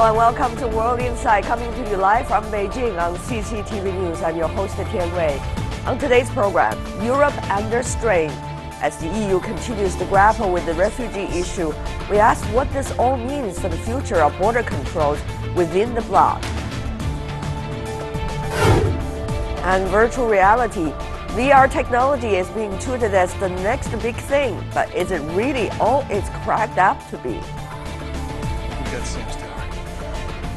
Hello and welcome to World Insight, coming to you live from Beijing on CCTV News. I'm your host, Tian Wei. On today's program, Europe under strain. As the EU continues to grapple with the refugee issue, we ask what this all means for the future of border controls within the bloc. And virtual reality. VR technology is being touted as the next big thing, but is it really all it's cracked up to be?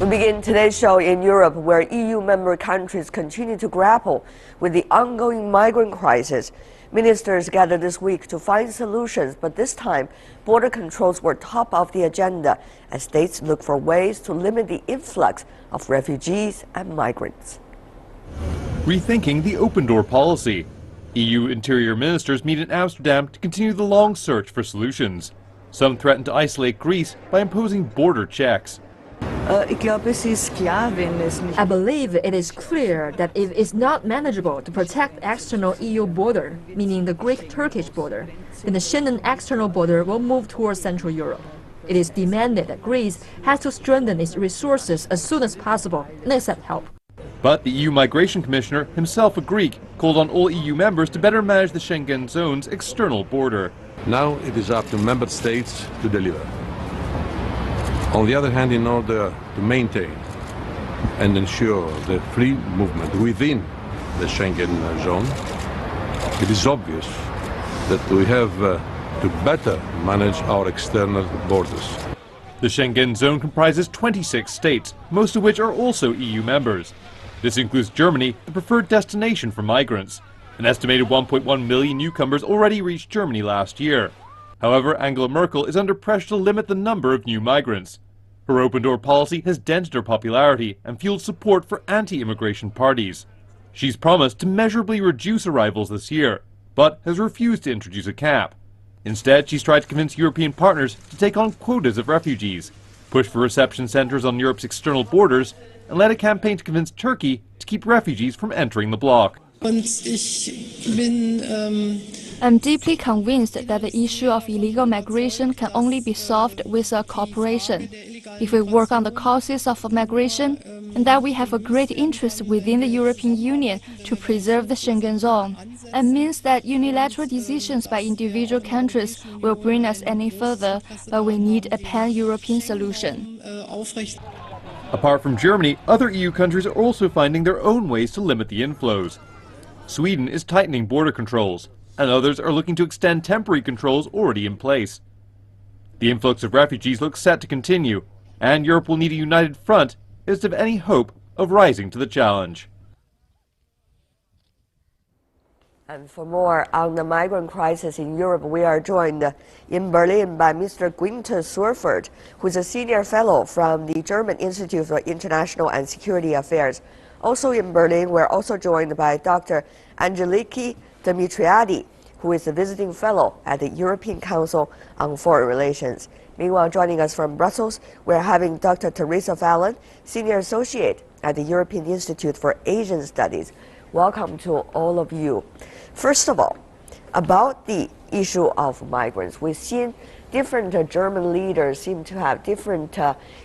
We begin today's show in Europe, where EU member countries continue to grapple with the ongoing migrant crisis. Ministers gathered this week to find solutions, but this time, border controls were top of the agenda as states look for ways to limit the influx of refugees and migrants. Rethinking the open door policy. EU interior ministers meet in Amsterdam to continue the long search for solutions. Some threaten to isolate Greece by imposing border checks. I believe it is clear that if it's not manageable to protect external EU border, meaning the Greek-Turkish border, then the Schengen external border will move towards Central Europe. It is demanded that Greece has to strengthen its resources as soon as possible and accept help. But the EU Migration Commissioner, himself a Greek, called on all EU members to better manage the Schengen Zone's external border. Now it is up to member states to deliver. On the other hand, in order to maintain and ensure the free movement within the Schengen zone, it is obvious that we have to better manage our external borders. The Schengen Zone comprises 26 states, most of which are also EU members. This includes Germany, the preferred destination for migrants. An estimated 1.1 million newcomers already reached Germany last year. However, Angela Merkel is under pressure to limit the number of new migrants. Her open-door policy has dented her popularity and fueled support for anti-immigration parties. She's promised to measurably reduce arrivals this year, but has refused to introduce a cap. Instead, she's tried to convince European partners to take on quotas of refugees, push for reception centres on Europe's external borders, and led a campaign to convince Turkey to keep refugees from entering the bloc. I'm deeply convinced that the issue of illegal migration can only be solved with a cooperation. If we work on the causes of migration, and that we have a great interest within the European Union to preserve the Schengen Zone, it means that unilateral decisions by individual countries will bring us any further, but we need a pan-European solution. Apart from Germany, other EU countries are also finding their own ways to limit the inflows. Sweden is tightening border controls, and others are looking to extend temporary controls already in place. The influx of refugees looks set to continue, and Europe will need a united front if to have any hope of rising to the challenge. And for more on the migrant crisis in Europe, we are joined in Berlin by Mr. Günther Surfert, who is a senior fellow from the German Institute for International and Security Affairs. Also in Berlin, we're also joined by Dr. Angeliki Dimitriadi, who is a visiting fellow at the European Council on Foreign Relations. Meanwhile, joining us from Brussels, we're having Dr. Teresa Fallon, Senior Associate at the European Institute for Asian Studies. Welcome to all of you. First of all, about the issue of migrants, we've seen different German leaders seem to have different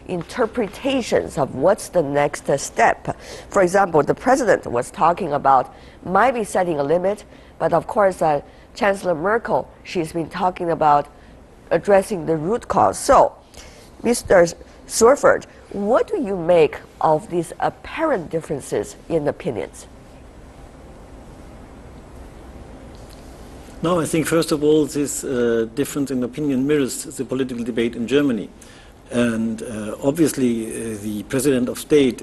interpretations of what's the next step. For example, the president was talking about maybe setting a limit, but of course, Chancellor Merkel, she's been talking about addressing the root cause. So, Mr. Surfert, what do you make of these apparent differences in opinions? No, I think first of all this difference in opinion mirrors the political debate in Germany. And obviously the President of State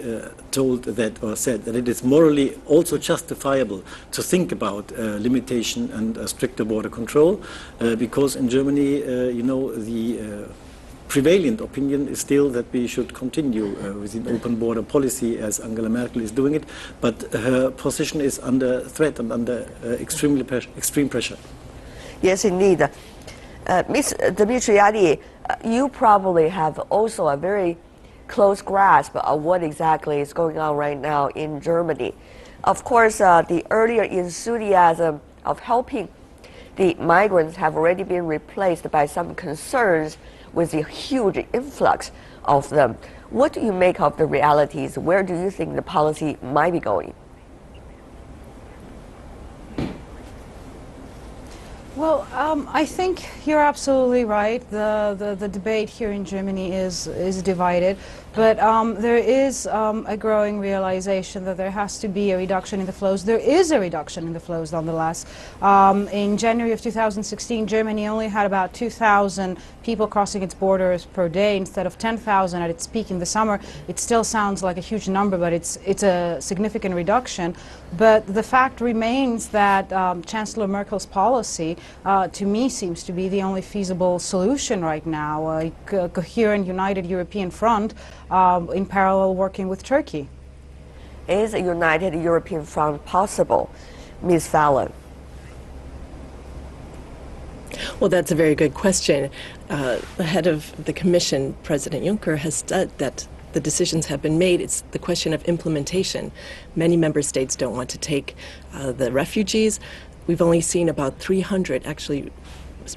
told that, or said that it is morally also justifiable to think about limitation and stricter border control, because in Germany, the prevalent opinion is still that we should continue with an open border policy as Angela Merkel is doing it, but her position is under threat and under extreme pressure. Yes, indeed. Ms. Dimitriadi, you probably have also a very close grasp of what exactly is going on right now in Germany. Of course, the earlier enthusiasm of helping the migrants have already been replaced by some concerns with a huge influx of them. What do you make of the realities? Where do you think the policy might be going? Well, I think you're absolutely right. The debate here in Germany is divided, but there is a growing realization that there has to be a reduction in the flows. There is a reduction in the flows nonetheless. In January of 2016, Germany only had about 2,000 people crossing its borders per day instead of 10,000 at its peak in the summer. It still sounds like a huge number, but it's a significant reduction. But the fact remains that Chancellor Merkel's policy, to me, seems to be the only feasible solution right now, a coherent, united European front in parallel working with Turkey. Is a united European front possible, Ms. Fallon? Well, that's a very good question. The head of the Commission, President Juncker, has said that the decisions have been made. It's the question of implementation. Many member states don't want to take the refugees. We've only seen about 300 actually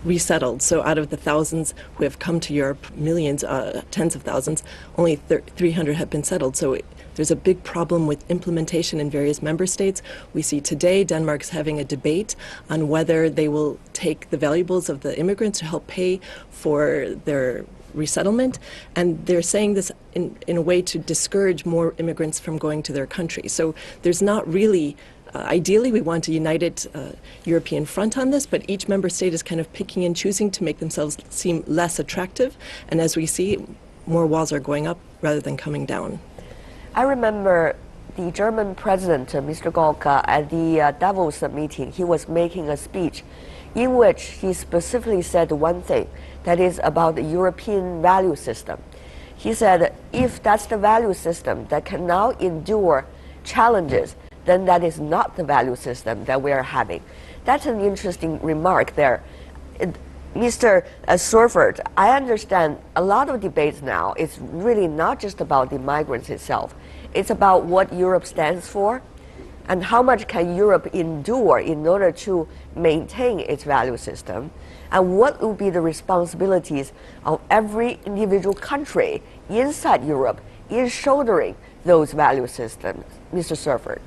resettled. So out of the thousands who have come to Europe, millions, tens of thousands, only 300 have been settled. So there's a big problem with implementation in various member states. We see today Denmark's having a debate on whether they will take the valuables of the immigrants to help pay for their resettlement, and they're saying this in a way to discourage more immigrants from going to their country. So there's not really, ideally we want a united European front on this, but each member state is kind of picking and choosing to make themselves seem less attractive, and as we see, more walls are going up rather than coming down. I remember the German president, Mr. Gauck, at the Davos meeting, he was making a speech in which he specifically said one thing, that is about the European value system. He said, if that's the value system that can now endure challenges, then that is not the value system that we are having. That's an interesting remark there. Mr. Swarford, I understand a lot of debates now, it's really not just about the migrants itself. It's about what Europe stands for and how much can Europe endure in order to maintain its value system, and what will be the responsibilities of every individual country inside Europe in shouldering those value systems. Mr. Swarford.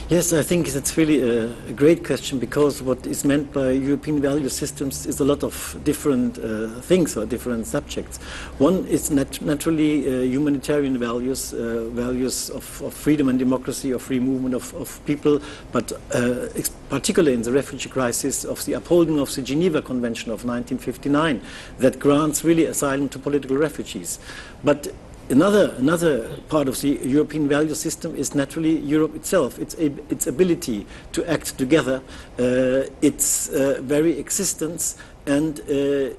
Yes, I think that's really a great question, because what is meant by European value systems is a lot of different things or different subjects. One is naturally humanitarian values, values of freedom and democracy, of free movement of people, but particularly in the refugee crisis, of the upholding of the Geneva Convention of 1959 that grants really asylum to political refugees. But another part of the European value system is naturally Europe itself, its ability to act together, its very existence, and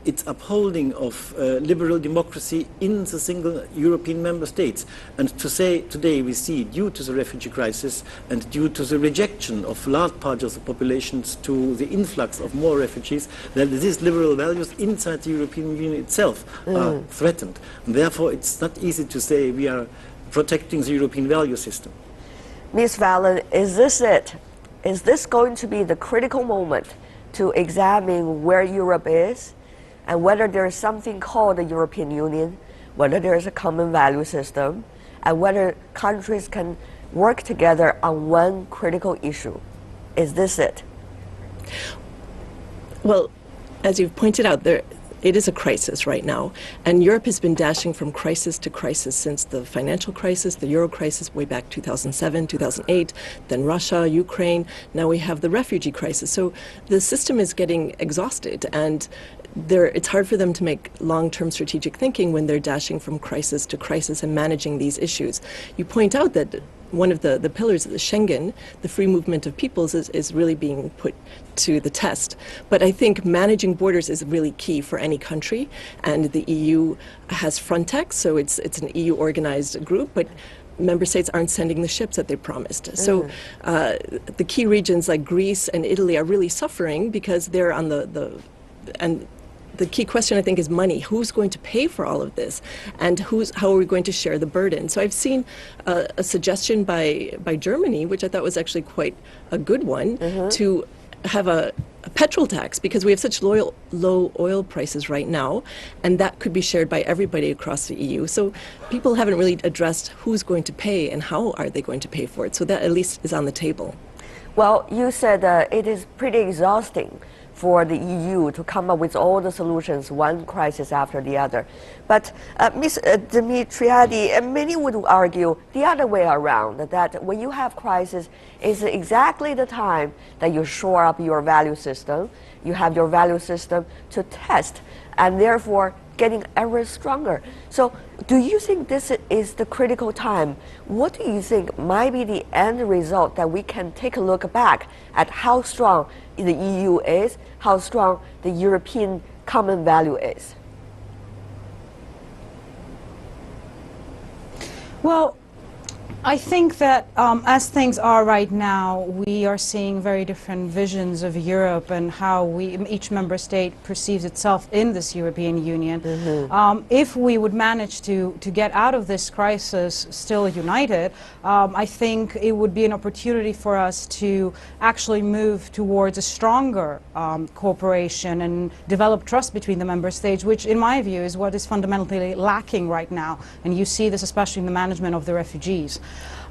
its upholding of liberal democracy in the single European member states. And to say today we see, due to the refugee crisis and due to the rejection of large parts of the populations to the influx of more refugees, that these liberal values inside the European Union itself are threatened. And therefore it's not easy to say we are protecting the European value system. Ms. Fallon, is this it? Is this going to be the critical moment to examine where Europe is and whether there is something called the European Union, whether there is a common value system, and whether countries can work together on one critical issue? Is this it? Well, as you've pointed out, it is a crisis right now, and Europe has been dashing from crisis to crisis since the financial crisis, the euro crisis way back 2007, 2008, then Russia, Ukraine, now we have the refugee crisis. So the system is getting exhausted, and it's hard for them to make long-term strategic thinking when they're dashing from crisis to crisis and managing these issues. You point out that one of the pillars of the Schengen, the free movement of peoples, is really being put to the test. But I think managing borders is really key for any country, and the EU has Frontex, so it's an EU-organized group, but member states aren't sending the ships that they promised. So the key regions like Greece and Italy are really suffering because they're on the key question, I think, is money. Who's going to pay for all of this? And how are we going to share the burden? So I've seen a suggestion by Germany, which I thought was actually quite a good one, to have a petrol tax because we have such low oil prices right now, and that could be shared by everybody across the EU. So people haven't really addressed who's going to pay and how are they going to pay for it. So that at least is on the table. Well, you said it is pretty exhausting for the EU to come up with all the solutions, one crisis after the other. But Ms. Dimitriadi, many would argue the other way around, that when you have crisis, is exactly the time that you shore up your value system. You have your value system to test, and therefore getting ever stronger. So do you think this is the critical time? What do you think might be the end result that we can take a look back at how strong the EU is, how strong the European common value is? Well, I think that as things are right now, we are seeing very different visions of Europe and how each member state perceives itself in this European Union. If we would manage to get out of this crisis still united, I think it would be an opportunity for us to actually move towards a stronger cooperation and develop trust between the member states, which in my view is what is fundamentally lacking right now. And you see this especially in the management of the refugees.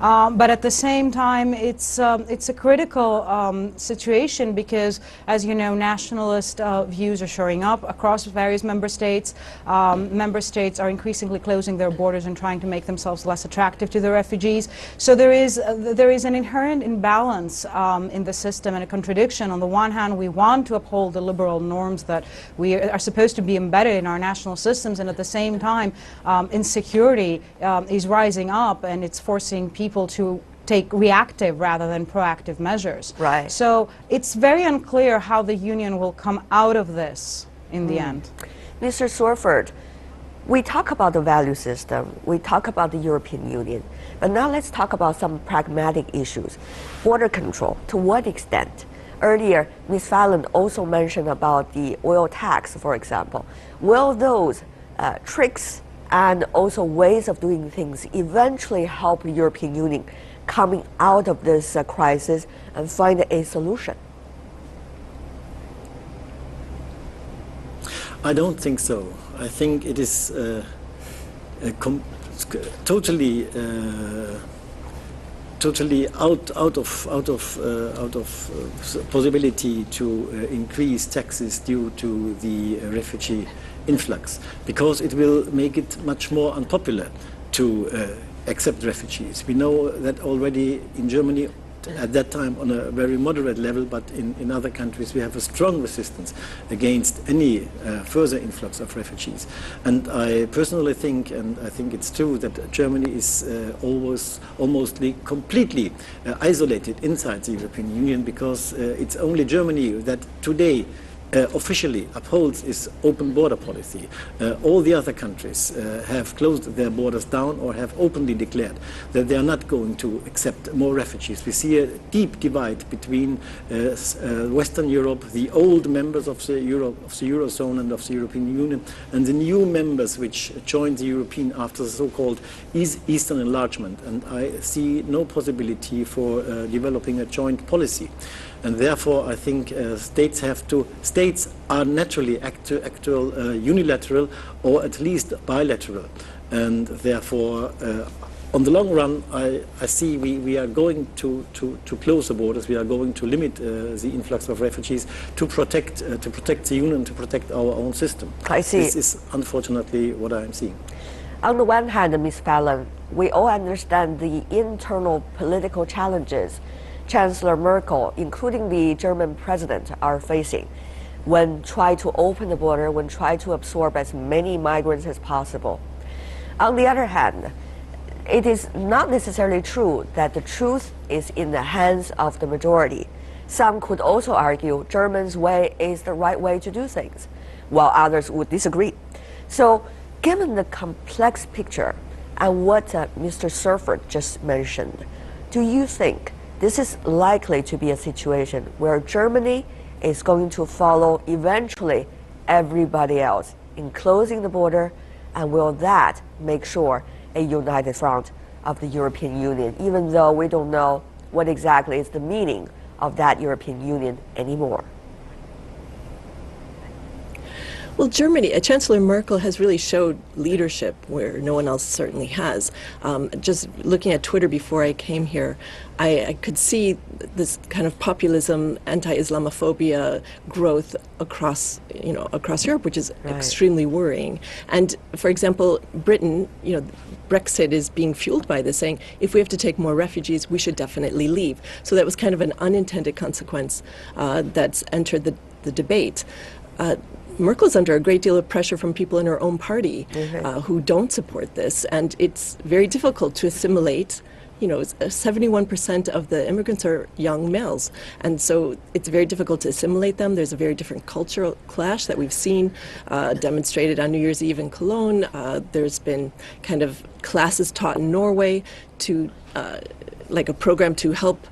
But at the same time, it's a critical situation because, as you know, nationalist views are showing up across various member states. Member states are increasingly closing their borders and trying to make themselves less attractive to the refugees. So there is an inherent imbalance in the system and a contradiction. On the one hand, we want to uphold the liberal norms that we are supposed to be embedded in our national systems, and at the same time, insecurity is rising up and it's forcing people to take reactive rather than proactive measures. Right. So it's very unclear how the Union will come out of this in the end. Mr. Swarford, we talk about the value system, we talk about the European Union, but now let's talk about some pragmatic issues. Border control, to what extent? Earlier, Ms. Fallon also mentioned about the oil tax, for example. Will those tricks and also ways of doing things eventually help the European Union coming out of this crisis and find a solution? I don't think so. I think it is totally out of possibility to increase taxes due to the refugee influx, because it will make it much more unpopular to accept refugees. We know that already in Germany at that time on a very moderate level, but in other countries we have a strong resistance against any further influx of refugees. And I personally think, and I think it's true, that Germany is almost completely isolated inside the European Union, because it's only Germany that today officially upholds its open border policy. All the other countries have closed their borders down or have openly declared that they are not going to accept more refugees. We see a deep divide between Western Europe, the old members of the Eurozone and of the European Union, and the new members which joined the European after the so-called Eastern enlargement. And I see no possibility for developing a joint policy. And therefore, I think states are naturally actual unilateral or at least bilateral. And therefore, on the long run, I see we are going to close the borders. We are going to limit the influx of refugees to protect the Union, to protect our own system. I see. This is unfortunately what I am seeing. On the one hand, Ms. Fallon, we all understand the internal political challenges Chancellor Merkel, including the German president, are facing when trying to open the border, when trying to absorb as many migrants as possible. On the other hand, it is not necessarily true that the truth is in the hands of the majority. Some could also argue Germany's way is the right way to do things, while others would disagree. So, given the complex picture and what Mr. Surford just mentioned, do you think this is likely to be a situation where Germany is going to follow eventually everybody else in closing the border, and will that make sure a united front of the European Union, even though we don't know what exactly is the meaning of that European Union anymore? Well, Germany, Chancellor Merkel has really showed leadership where no one else certainly has. Just looking at Twitter before I came here, I could see this kind of populism, anti-Islamophobia growth across Europe, which is extremely worrying. And for example, Britain, Brexit is being fueled by this, saying if we have to take more refugees, we should definitely leave. So that was kind of an unintended consequence that's entered the debate. Merkel's under a great deal of pressure from people in her own party who don't support this, and it's very difficult to assimilate. 71% of the immigrants are young males, and so it's very difficult to assimilate them. There's a very different cultural clash that we've seen demonstrated on New Year's Eve in Cologne. There's been kind of classes taught in Norway to, like a program to help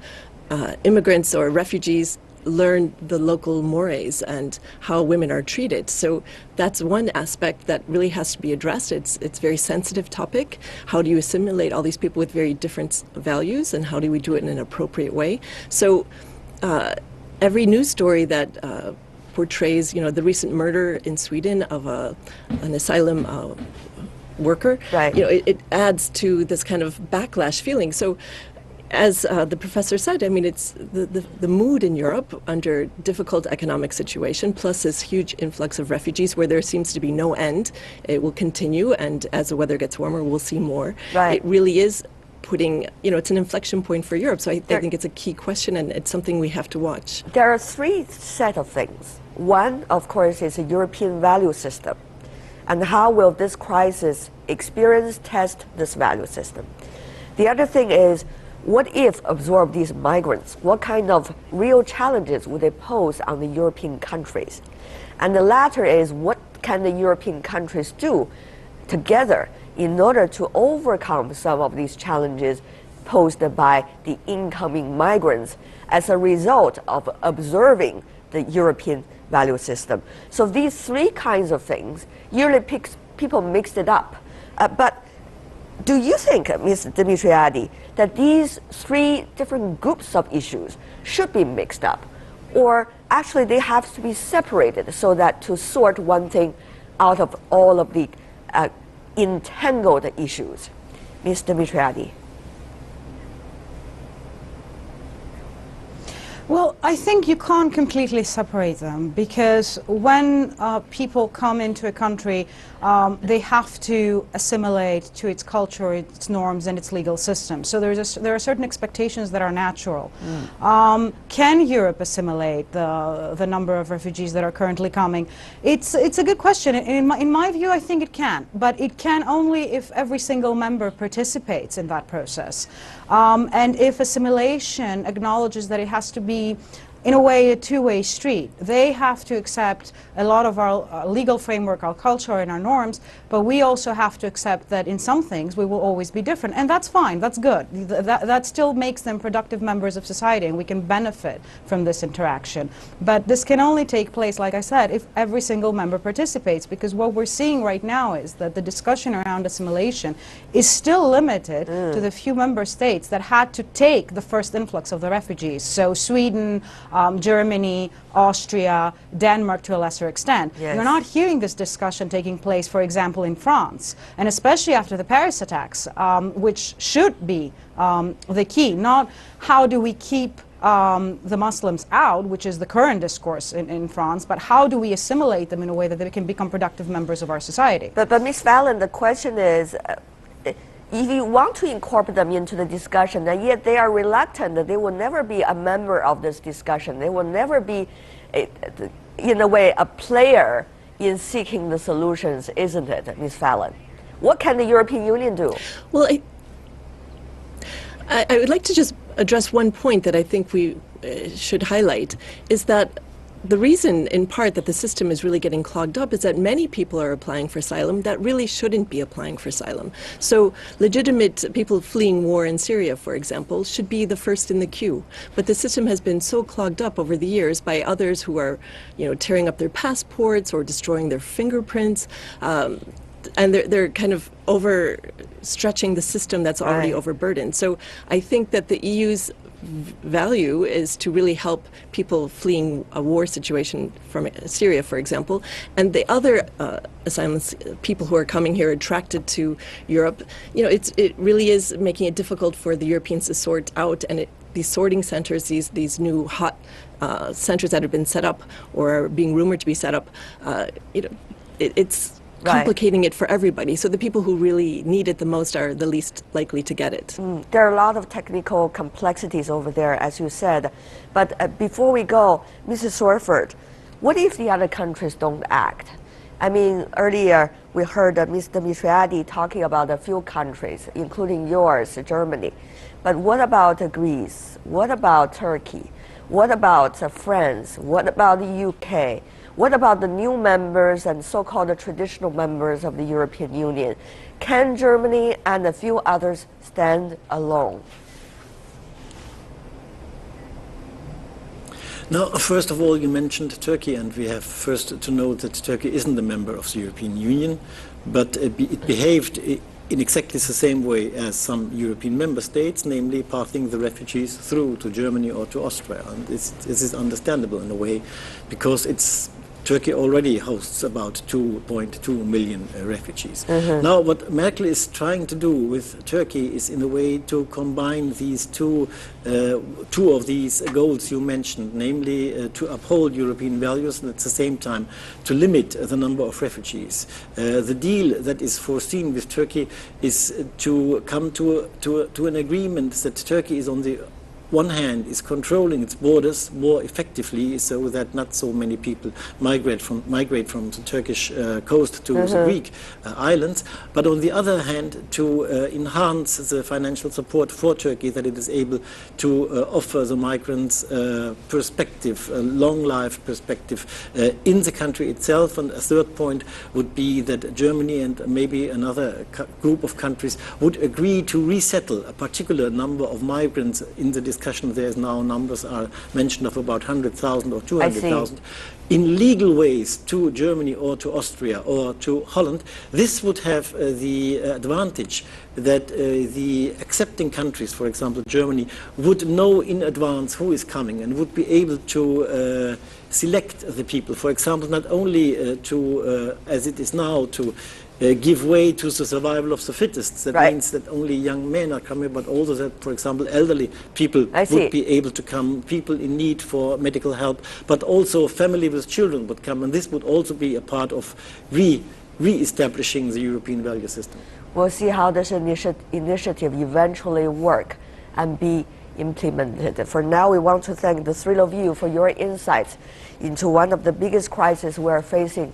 immigrants or refugees learn the local mores and how women are treated. So that's one aspect that really has to be addressed. It's a very sensitive topic. How do you assimilate all these people with very different values, and how do we do it in an appropriate way? So every news story that portrays, the recent murder in Sweden of an asylum worker, it adds to this kind of backlash feeling. So as the professor said, I mean, it's the mood in Europe under difficult economic situation, plus this huge influx of refugees where there seems to be no end. It will continue, and as the weather gets warmer, we'll see more. It really is putting, it's an inflection point for Europe. So I think it's a key question, and it's something we have to watch. There are three set of things. One, of course, is a European value system. And how will this crisis experience test this value system? The other thing is, what if absorb these migrants? What kind of real challenges would they pose on the European countries? And the latter is, what can the European countries do together in order to overcome some of these challenges posed by the incoming migrants as a result of observing the European value system? So these three kinds of things, usually people mix it up. But do you think, Ms. Dimitriadi, that these three different groups of issues should be mixed up? Or actually they have to be separated so that to sort one thing out of all of the entangled issues? Ms. Dimitriadi. Well, I think you can't completely separate them, because when people come into a country, they have to assimilate to its culture, its norms, and its legal system. So there are certain expectations that are natural. Can Europe assimilate the number of refugees that are currently coming? It's a good question. In my view, I think it can, but it can only if every single member participates in that process. And if assimilation acknowledges that it has to be, in a way, a two-way street. They have to accept a lot of our legal framework, our culture, and our norms, but we also have to accept that in some things we will always be different. And that's fine, that's good. That still makes them productive members of society, and we can benefit from this interaction. But this can only take place, like I said, if every single member participates, because what we're seeing right now is that the discussion around assimilation is still limited to the few member states that had to take the first influx of the refugees. So Sweden, Germany, Austria, Denmark to a lesser extent. You're not hearing this discussion taking place, for example, in France, and especially after the Paris attacks, which should be the key. Not how do we keep the Muslims out, which is the current discourse in France, but how do we assimilate them in a way that they can become productive members of our society? But Ms. Fallon, the question is, if you want to incorporate them into the discussion, and yet they are reluctant, they will never be a member of this discussion. They will never be, in a way, a player in seeking the solutions, isn't it, Ms. Fallon? What can the European Union do? Well, I would like to just address one point that I think we should highlight, is that the reason, in part, that the system is really getting clogged up is that many people are applying for asylum that really shouldn't be applying for asylum. So legitimate people fleeing war in Syria, for example, should be the first in the queue. But the system has been so clogged up over the years by others who are, tearing up their passports or destroying their fingerprints. And they're kind of overstretching the system that's already overburdened. So I think that the EU's value is to really help people fleeing a war situation from Syria, for example, and the other asylum people who are coming here attracted to Europe. You know, it really is making it difficult for the Europeans to sort out, and these sorting centers, these new hot centers that have been set up or are being rumored to be set up, you know, it's complicating it for everybody. So the people who really need it the most are the least likely to get it. There are a lot of technical complexities over there, as you said. But before we go, Mrs. Swarford, what if the other countries don't act? I mean, earlier we heard Mr. Mitriadi talking about a few countries, including yours, Germany. But what about Greece? What about Turkey? What about France? What about the UK? What about the new members and so-called traditional members of the European Union? Can Germany and a few others stand alone? Now, first of all, you mentioned Turkey, and we have first to note that Turkey isn't a member of the European Union, but it behaved in exactly the same way as some European member states, namely passing the refugees through to Germany or to Austria. And this is understandable in a way, because Turkey already hosts about 2.2 million refugees. Now, what Merkel is trying to do with Turkey is, in a way, to combine these two of these goals you mentioned, namely to uphold European values and at the same time to limit the number of refugees. The deal that is foreseen with Turkey is to come to an agreement that Turkey is on the one hand is controlling its borders more effectively, so that not so many people migrate from the Turkish coast to the Greek islands, but on the other hand to enhance the financial support for Turkey, that it is able to offer the migrants perspective, a long life perspective in the country itself. And a third point would be that Germany and maybe another group of countries would agree to resettle a particular number of migrants. In the discussion there is now numbers are mentioned of about 100,000 or 200,000 in legal ways to Germany or to Austria or to Holland. This would have the advantage that the accepting countries, for example Germany, would know in advance who is coming and would be able to select the people, for example, not only as it is now, to give way to the survival of the fittest. That means that only young men are coming, but also that, for example, elderly people would be able to come, people in need for medical help, but also family with children would come, and this would also be a part of re-establishing the European value system. We'll see how this initiative eventually work and be implemented. For now, we want to thank the three of you for your insights into one of the biggest crises we're facing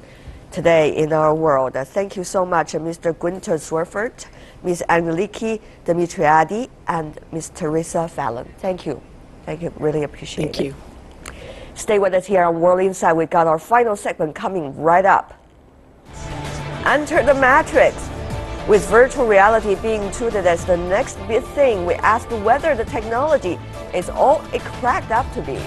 today in our world. Thank you so much, Mr. Günther Swarford, Ms. Angeliki Dimitriadi, and Ms. Teresa Fallon. Thank you. Thank you. Really appreciate it. Thank you. Stay with us here on World Insight. We've got our final segment coming right up. Enter the Matrix. With virtual reality being touted as the next big thing, we ask whether the technology is all it cracked up to be.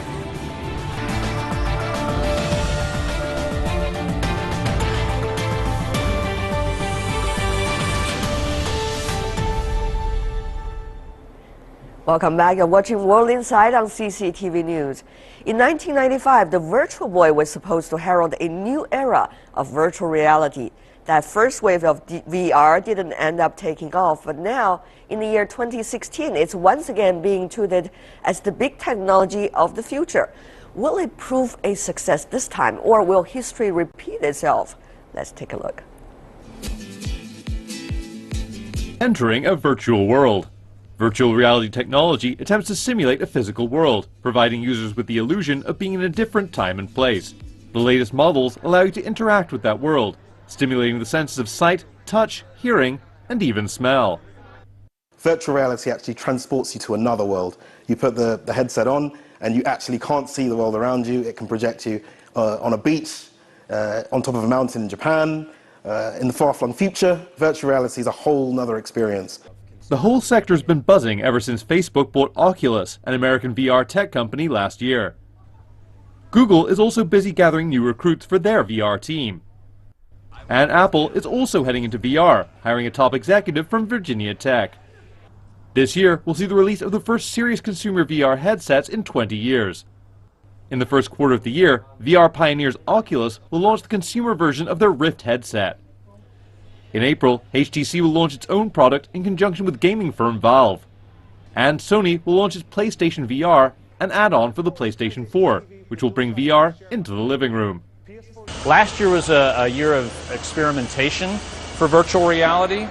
Welcome back. You're watching World Insight on CCTV News. In 1995, the Virtual Boy was supposed to herald a new era of virtual reality. That first wave of VR didn't end up taking off, but now, in the year 2016, it's once again being touted as the big technology of the future. Will it prove a success this time, or will history repeat itself? Let's take a look. Entering a virtual world. Virtual reality technology attempts to simulate a physical world, providing users with the illusion of being in a different time and place. The latest models allow you to interact with that world, stimulating the senses of sight, touch, hearing, and even smell. Virtual reality actually transports you to another world. You put the headset on and you actually can't see the world around you. It can project you on a beach, on top of a mountain in Japan, in the far-flung future. Virtual reality is a whole nother experience. The whole sector's been buzzing ever since Facebook bought Oculus, an American VR tech company, last year. Google is also busy gathering new recruits for their VR team. And Apple is also heading into VR, hiring a top executive from Virginia Tech. This year, we'll see the release of the first serious consumer VR headsets in 20 years. In the first quarter of the year, VR pioneers Oculus will launch the consumer version of their Rift headset. In April, HTC will launch its own product in conjunction with gaming firm Valve. And Sony will launch its PlayStation VR, an add-on for the PlayStation 4, which will bring VR into the living room. Last year was a year of experimentation for virtual reality,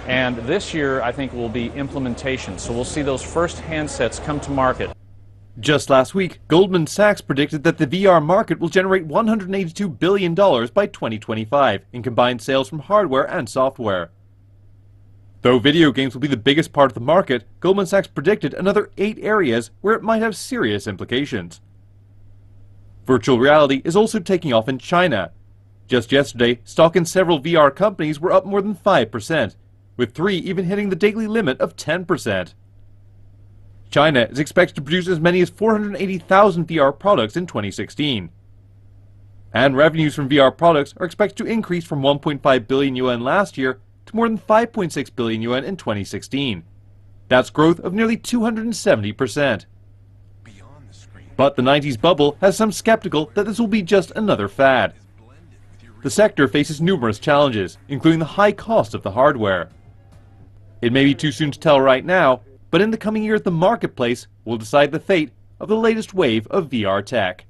and this year I think will be implementation. So we'll see those first handsets come to market. Just last week, Goldman Sachs predicted that the VR market will generate $182 billion by 2025 in combined sales from hardware and software. Though video games will be the biggest part of the market, Goldman Sachs predicted another 8 areas where it might have serious implications. Virtual reality is also taking off in China. Just yesterday, stock in several VR companies were up more than 5%, with 3 even hitting the daily limit of 10%. China is expected to produce as many as 480,000 VR products in 2016. And revenues from VR products are expected to increase from 1.5 billion yuan last year to more than 5.6 billion yuan in 2016. That's growth of nearly 270%. But the 90s bubble has some skeptical that this will be just another fad. The sector faces numerous challenges, including the high cost of the hardware. It may be too soon to tell right now, but in the coming years the marketplace will decide the fate of the latest wave of VR tech.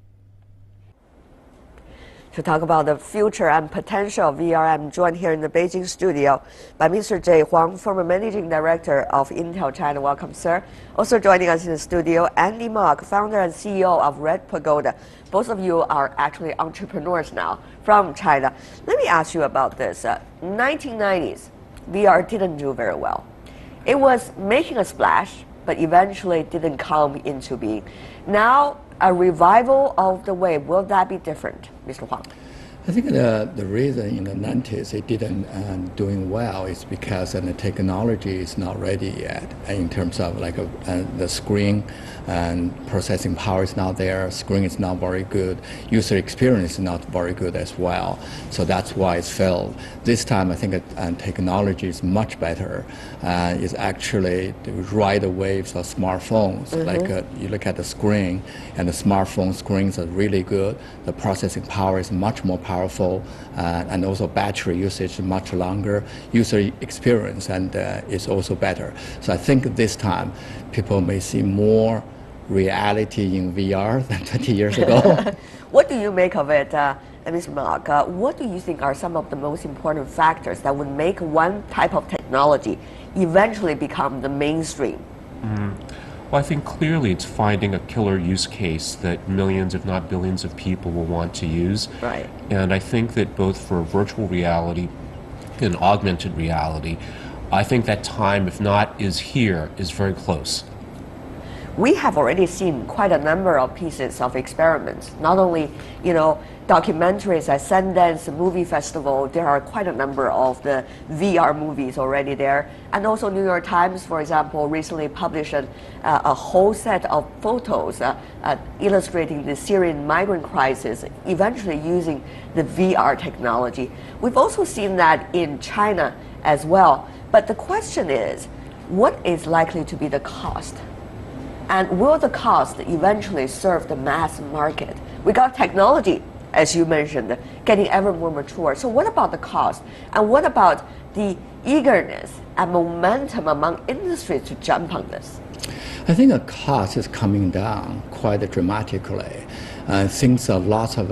To talk about the future and potential of VR, I'm joined here in the Beijing studio by Mr. Jay Huang, former Managing Director of Intel China. Welcome, sir. Also joining us in the studio, Andy Mok, founder and CEO of Red Pagoda. Both of you are actually entrepreneurs now from China. Let me ask you about this. 1990s, VR didn't do very well. It was making a splash, but eventually didn't come into being. Now, a revival of the wave, will that be different, Mr. Huang? I think the reason in the 90s it didn't doing well is because the technology is not ready yet in terms of like the screen and processing power is not there, screen is not very good, user experience is not very good as well. So that's why it's failed. This time I think technology is much better. It's actually the right waves of smartphones. Like you look at the screen and the smartphone screens are really good. The processing power is much more powerful and also battery usage is much longer. User experience and is also better. So I think this time people may see more reality in VR than 20 years ago. What do you make of it, Mr. Mark? What do you think are some of the most important factors that would make one type of technology eventually become the mainstream? Well, I think clearly it's finding a killer use case that millions, if not billions, of people will want to use. Right. And I think that both for virtual reality and augmented reality, I think that time, if not is here, is very close. We have already seen quite a number of pieces of experiments. Not only, documentaries at Sundance Movie Festival, there are quite a number of the VR movies already there. And also New York Times, for example, recently published a whole set of photos illustrating the Syrian migrant crisis, eventually using the VR technology. We've also seen that in China as well. But the question is, what is likely to be the cost? And will the cost eventually serve the mass market? We got technology, as you mentioned, getting ever more mature. So what about the cost? And what about the eagerness and momentum among industry to jump on this? I think the cost is coming down quite dramatically. Since lots of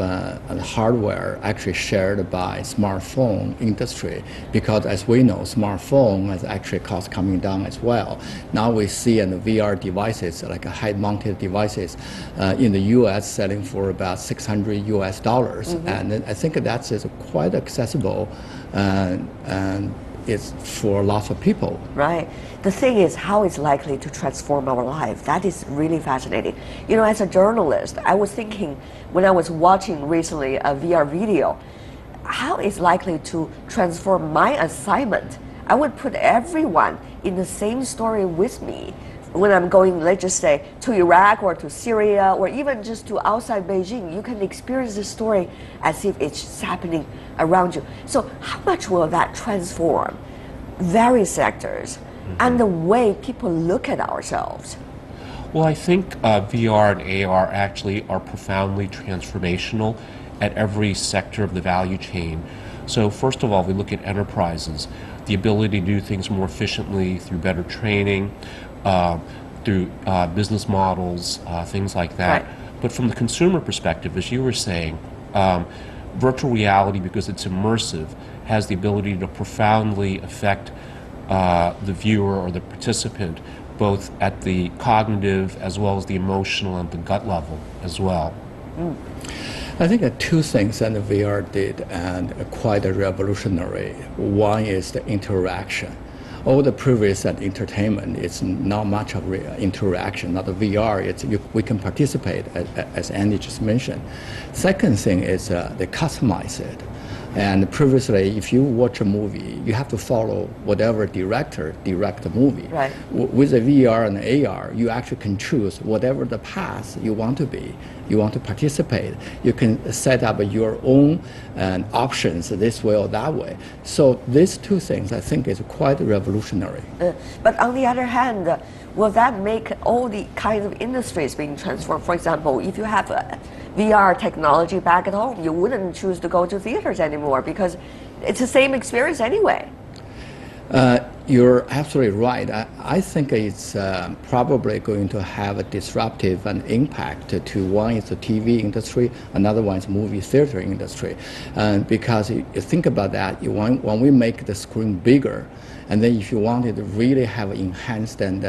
hardware actually shared by smartphone industry, because as we know, smartphone has actually cost coming down as well. Now we see in the VR devices, like head-mounted devices, in the U.S. selling for about $600 US, and I think that is quite accessible, and it's for lots of people. Right. The thing is how it's likely to transform our life. That is really fascinating. As a journalist, I was thinking when I was watching recently a VR video, how it's likely to transform my assignment. I would put everyone in the same story with me when I'm going, let's just say, to Iraq or to Syria or even just to outside Beijing. You can experience the story as if it's happening around you. So how much will that transform various sectors? and the way people look at ourselves. Well, I think VR and AR actually are profoundly transformational at every sector of the value chain. So first of all, we look at enterprises, the ability to do things more efficiently through better training, through business models, things like that. Right. But from the consumer perspective, as you were saying, virtual reality, because it's immersive, has the ability to profoundly affect the viewer or the participant, both at the cognitive as well as the emotional and the gut level as well. I think two things that the VR did and quite revolutionary. One is the interaction. All the previous entertainment, it's not much of interaction. Not the VR, we can participate, as Andy just mentioned. Second thing is they customize it. And previously, if you watch a movie, you have to follow whatever director direct the movie. Right. With the VR and AR, you actually can choose whatever the path you want to be. You want to participate. You can set up your own options this way or that way. So these two things, I think, is quite revolutionary. But on the other hand, will that make all the kinds of industries being transformed? For example, if you have VR technology back at home, you wouldn't choose to go to theaters anymore because it's the same experience anyway. You're absolutely right. I think it's probably going to have a disruptive an impact to one is the TV industry, another one is movie theater industry. Because you think about that, when we make the screen bigger, and then if you wanted to really have enhanced and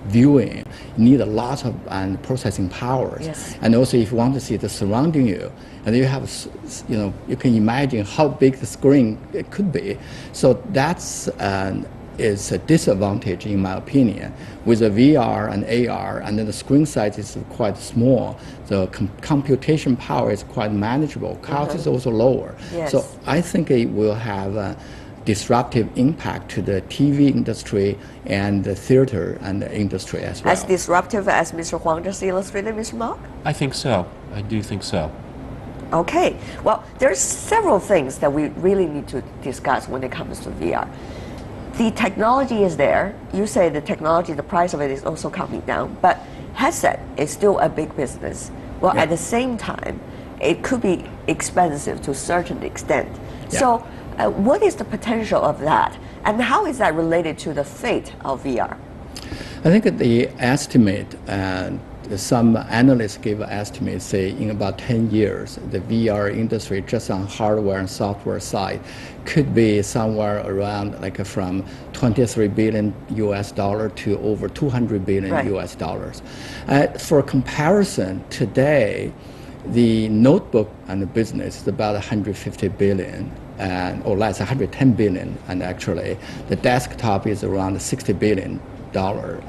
viewing, you need a lot of processing powers. Yes. And also if you want to see the surrounding you, and you have, you can imagine how big the screen it could be. So that's is a disadvantage in my opinion. With the VR and AR, and then the screen size is quite small, the computation power is quite manageable, cost is also lower. Yes. So I think it will have a disruptive impact to the TV industry and the theater and the industry as well. As disruptive as Mr. Huang just illustrated, Mr. Mark? I think so. I do think so. Okay, well, there's several things that we really need to discuss when it comes to VR. The technology is there. You say the technology, the price of it is also coming down, but headset is still a big business. Well, Yeah. at the same time, it could be expensive to a certain extent. Yeah. So what is the potential of that? And how is that related to the fate of VR? I think the estimate, some analysts give estimates, say in about 10 years, the VR industry just on hardware and software side could be somewhere around like from 23 billion US dollar to over 200 billion Right. US dollars. For comparison, today, the notebook and the business is about 150 billion. Or less, 110 billion, and actually the desktop is around 60 billion dollar.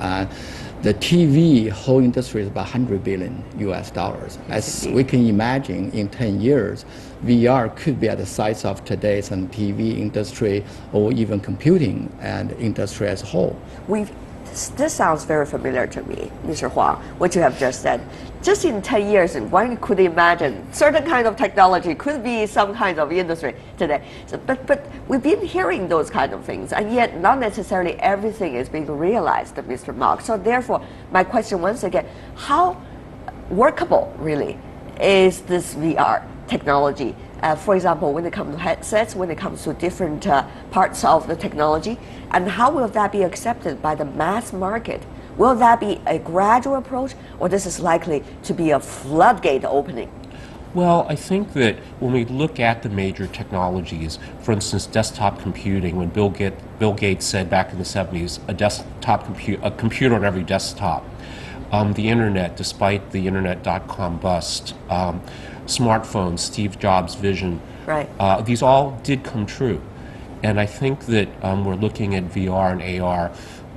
The TV whole industry is about 100 billion US dollars. As we can imagine, in 10 years, VR could be at the size of today's TV industry or even computing and industry as a whole. This sounds very familiar to me, Mr. Huang, what you have just said. Just in 10 years, one could imagine certain kind of technology could be some kind of industry today. So, but we've been hearing those kind of things, and yet not necessarily everything is being realized, Mr. Mark. So therefore, my question once again, how workable really is this VR technology? For example, when it comes to headsets, when it comes to different parts of the technology, and how will that be accepted by the mass market? Will that be a gradual approach, or this is likely to be a floodgate opening? Well, I think that when we look at the major technologies, for instance, desktop computing, when Bill Gates said back in the 70s, a computer on every desktop, the internet, despite the internet.com bust, smartphones, Steve Jobs' vision, Right. These all did come true. And I think that we're looking at VR and AR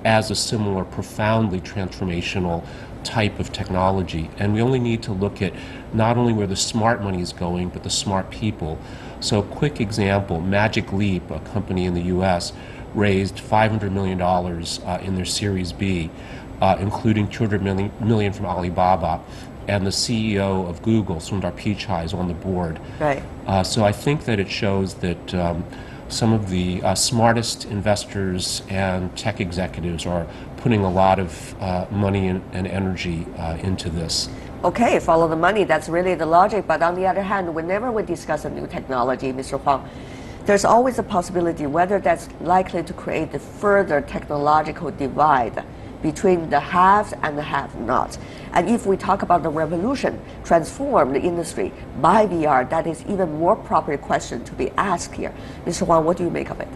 as a similar profoundly transformational type of technology. And we only need to look at not only where the smart money is going, but the smart people. So quick example, Magic Leap, a company in the US, raised $500 million in their Series B, including $200 million from Alibaba. And the CEO of Google, Sundar Pichai, is on the board. Right. So I think that it shows that some of the smartest investors and tech executives are putting a lot of money and energy into this. Okay, follow the money, that's really the logic. But on the other hand, whenever we discuss a new technology, Mr. Huang, there's always a possibility whether that's likely to create a further technological divide between the haves and the have-nots. And if we talk about the revolution, transform the industry by VR, that is even more proper question to be asked here. Mr. Huang, what do you make of it?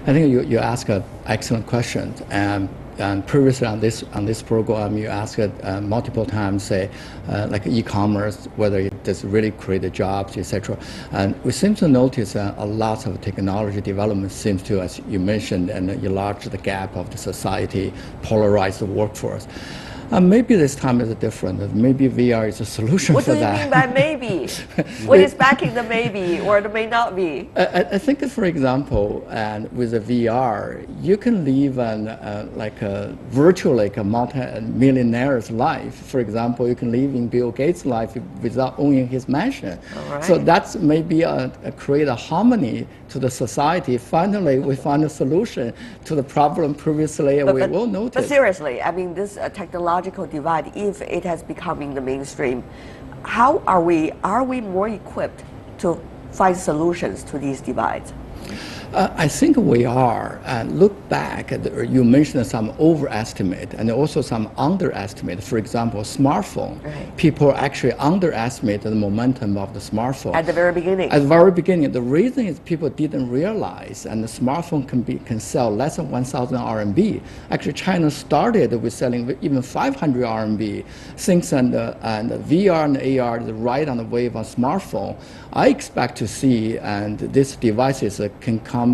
I think you ask an excellent question. And previously on this program, you asked multiple times, say, like e-commerce, whether it does really create jobs, etc. And we seem to notice a lot of technology development seems to, as you mentioned, and enlarge the gap of the society, polarize the workforce. Maybe this time is different. Maybe VR is a solution for that. What do you mean by maybe? What is backing the maybe or the may not be? I think, for example, and with the VR, you can live like a virtual, like a multi-millionaire's life. For example, you can live in Bill Gates' life without owning his mansion. Right. So that's maybe create a harmony to the society. Finally, we find a solution to the problem previously we will notice. But seriously, I mean, this technological divide, if it has becoming the mainstream, how are we more equipped to find solutions to these divides? I think we are. Look back, you mentioned some overestimate and also some underestimate. For example, smartphone. Right. People actually underestimate the momentum of the smartphone. At the very beginning. At the very beginning. The reason is people didn't realize, and the smartphone can sell less than 1,000 RMB. Actually, China started with selling even 500 RMB. Things and VR and AR is right on the wave of smartphone. I expect to see, and these devices can come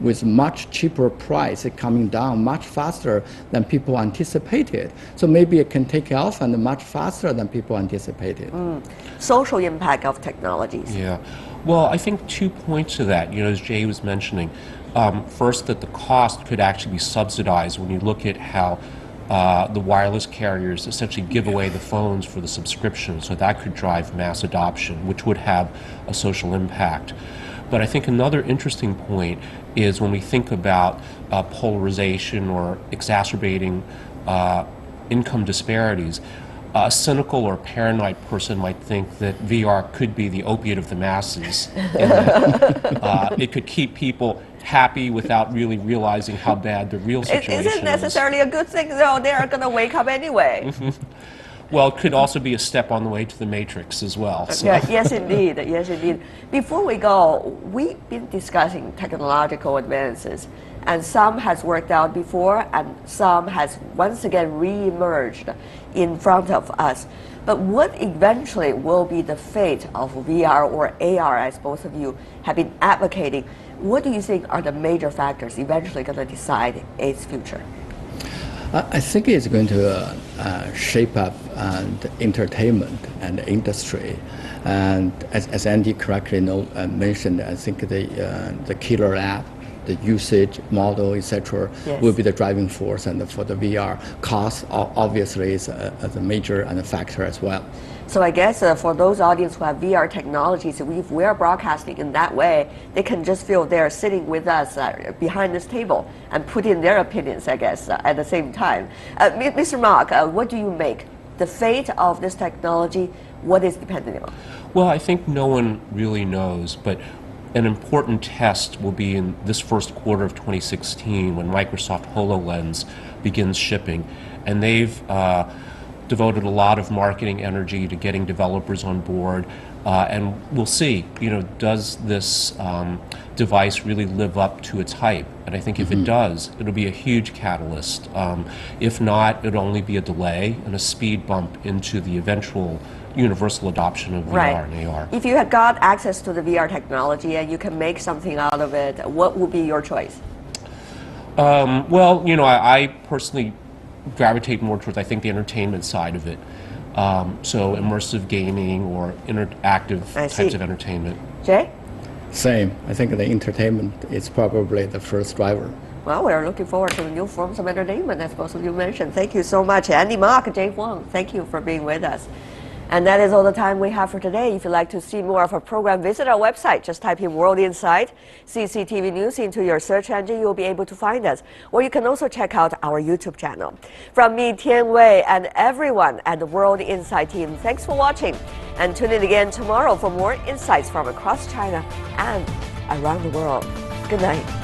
with much cheaper price, coming down much faster than people anticipated. So maybe it can take off and much faster than people anticipated. Social impact of technologies. Yeah. Well, I think 2 points to that, as Jay was mentioning. First, that the cost could actually be subsidized when you look at how the wireless carriers essentially give away the phones for the subscription, so that could drive mass adoption, which would have a social impact. But I think another interesting point is when we think about polarization or exacerbating income disparities, a cynical or paranoid person might think that VR could be the opiate of the masses. And that, it could keep people happy without really realizing how bad the real situation is. It isn't necessarily a good thing, though. They are going to wake up anyway. Well, it could also be a step on the way to the Matrix as well. So. Yeah, yes, indeed. Yes, indeed. Before we go, we've been discussing technological advances, and some has worked out before, and some has once again re-emerged in front of us. But what eventually will be the fate of VR or AR, as both of you have been advocating? What do you think are the major factors eventually going to decide its future? I think it's going to shape up the entertainment and the industry. And as Andy correctly mentioned, I think the killer app, the usage model, etc., yes, will be the driving force. And for the VR, cost obviously is a major and a factor as well. So I guess for those audience who have VR technologies, if we are broadcasting in that way, they can just feel they're sitting with us behind this table and put in their opinions, I guess, at the same time. Mr. Mark, what do you make? The fate of this technology, what is dependent on? Well, I think no one really knows, but an important test will be in this first quarter of 2016 when Microsoft HoloLens begins shipping. And they've devoted a lot of marketing energy to getting developers on board, and we'll see, does this device really live up to its hype? And I think if it does, it'll be a huge catalyst. If not, it'll only be a delay and a speed bump into the eventual universal adoption of VR and AR. If you had got access to the VR technology and you can make something out of it, what would be your choice? Well, I personally gravitate more towards, I think, the entertainment side of it. So immersive gaming or interactive types of entertainment. Jay? Same. I think the entertainment is probably the first driver. Well, we're looking forward to new forms of entertainment, as both of you mentioned. Thank you so much. Andy, Mark, Jay Huang, thank you for being with us. And that is all the time we have for today. If you'd like to see more of our program, visit our website. Just type in World Insight CCTV News into your search engine. You'll be able to find us. Or you can also check out our YouTube channel. From me, Tian Wei, and everyone at the World Insight team, thanks for watching. And tune in again tomorrow for more insights from across China and around the world. Good night.